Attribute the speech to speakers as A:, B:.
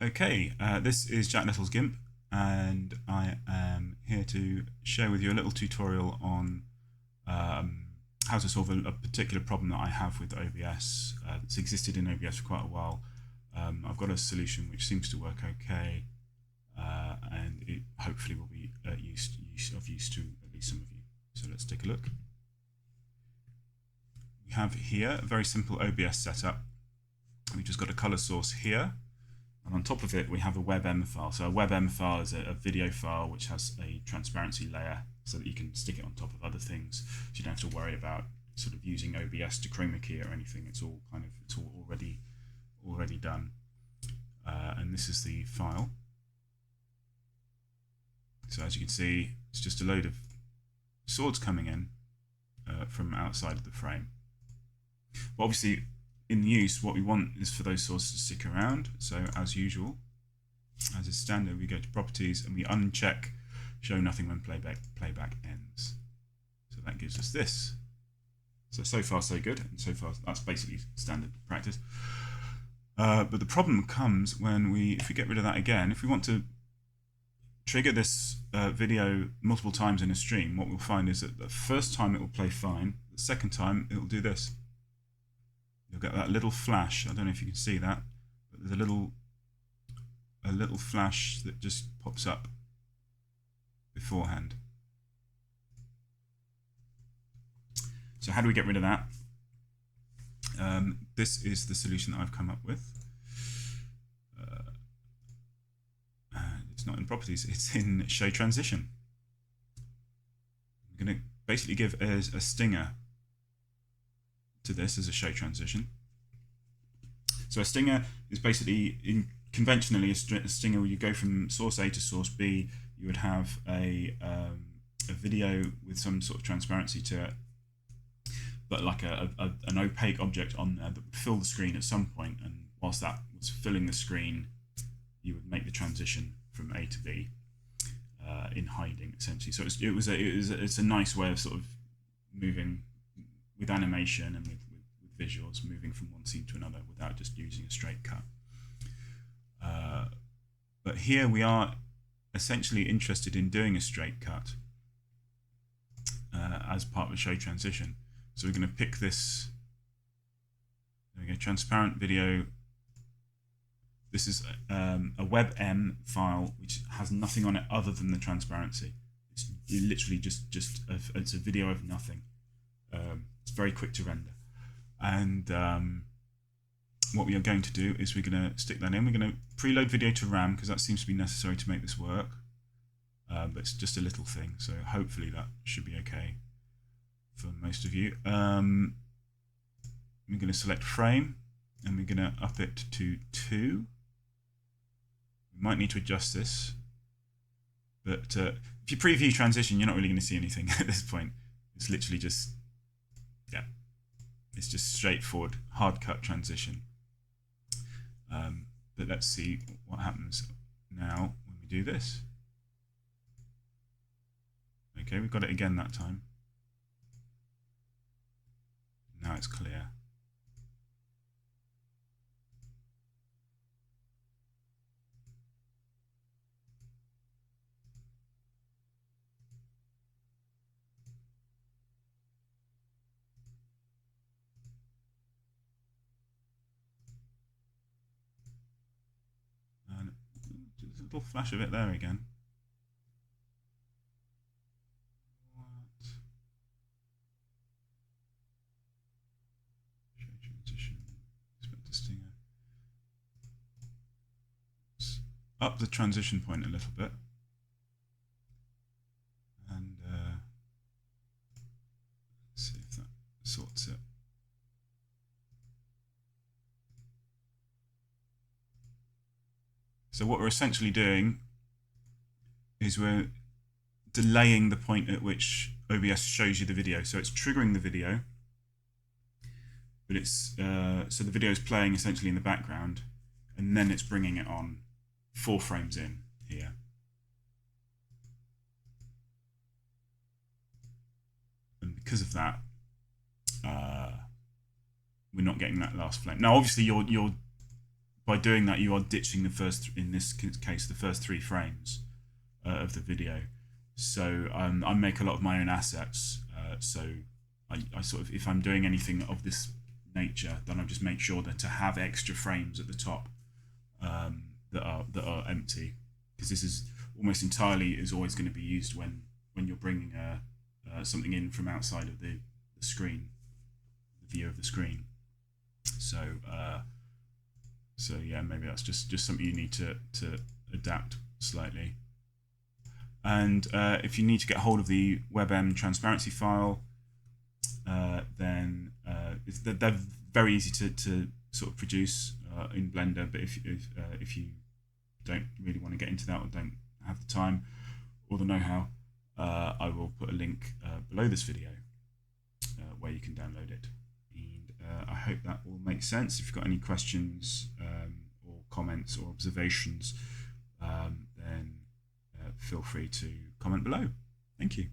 A: Okay, this is Jack Nettles GIMP, and I am here to share with you a little tutorial on how to solve a particular problem that I have with OBS. It's existed in OBS for quite a while. I've got a solution which seems to work okay, and it hopefully will be of use to at least some of you. So let's take a look. We have here a very simple OBS setup. We've just got a color source here. And on top of it, we have a webm file. So a webm file is a video file which has a transparency layer so that you can stick it on top of other things. So you don't have to worry about sort of using OBS to chroma key or anything. It's all already done. And this is the file. So as you can see, it's just a load of swords coming in from outside of the frame. But obviously, in use, what we want is for those sources to stick around. So as usual, as is standard, we go to properties and we uncheck show nothing when playback ends. So that gives us this. So far so good, and so far that's basically standard practice. But the problem comes when if we get rid of that again, if we want to trigger this video multiple times in a stream, what we'll find is that the first time it will play fine, the second time it will do this. You'll get that little flash. I don't know if you can see that, but there's a little flash that just pops up beforehand. So how do we get rid of that? This is the solution that I've come up with. It's not in properties, it's in show transition. I'm going to basically give as a stinger to this as a show transition. So a stinger is basically, conventionally, a stinger where you go from source A to source B. You would have a video with some sort of transparency to it, but like an opaque object on there that would fill the screen at some point, and whilst that was filling the screen, you would make the transition from A to B in hiding, essentially. So it's a nice way of sort of moving with animation and with visuals, moving from one scene to another without just using a straight cut. But here we are essentially interested in doing a straight cut as part of a show transition. So we're going to pick this, there we go, transparent video. This is a webm file which has nothing on it other than the transparency. It's literally it's a video of nothing. It's very quick to render. And what we are going to do is we're going to stick that in. We're going to preload video to RAM because that seems to be necessary to make this work. But it's just a little thing, so hopefully that should be okay for most of you. We're going to select frame and we're going to up it to 2. We might need to adjust this, but if you preview transition, you're not really going to see anything at this point. It's literally just, yeah, it's just straightforward hard cut transition. But let's see what happens now when we do this. Okay, we've got it again that time. Now it's clear. And just a little flash of it there again. Up the transition point a little bit, and let's see if that sorts it. So what we're essentially doing is we're delaying the point at which OBS shows you the video. So it's triggering the video, but it's so the video is playing essentially in the background, and then it's bringing it on 4 frames in here. And because of that, we're not getting that last frame. Now, obviously, your by doing that, you are ditching the first, in this case, the first 3 frames of the video. So I make a lot of my own assets. So I sort of, if I'm doing anything of this nature, then I just make sure that to have extra frames at the top that are empty, because this is almost entirely is always going to be used when you're bringing something in from outside of the screen, the view of the screen. So so yeah, maybe that's just something you need to adapt slightly. And if you need to get hold of the webm transparency file, then they're very easy to sort of produce in Blender. But if you don't really want to get into that or don't have the time or the know-how, I will put a link below this video where you can download it. And I hope that all makes sense. If you've got any questions or comments or observations, then feel free to comment below. Thank you.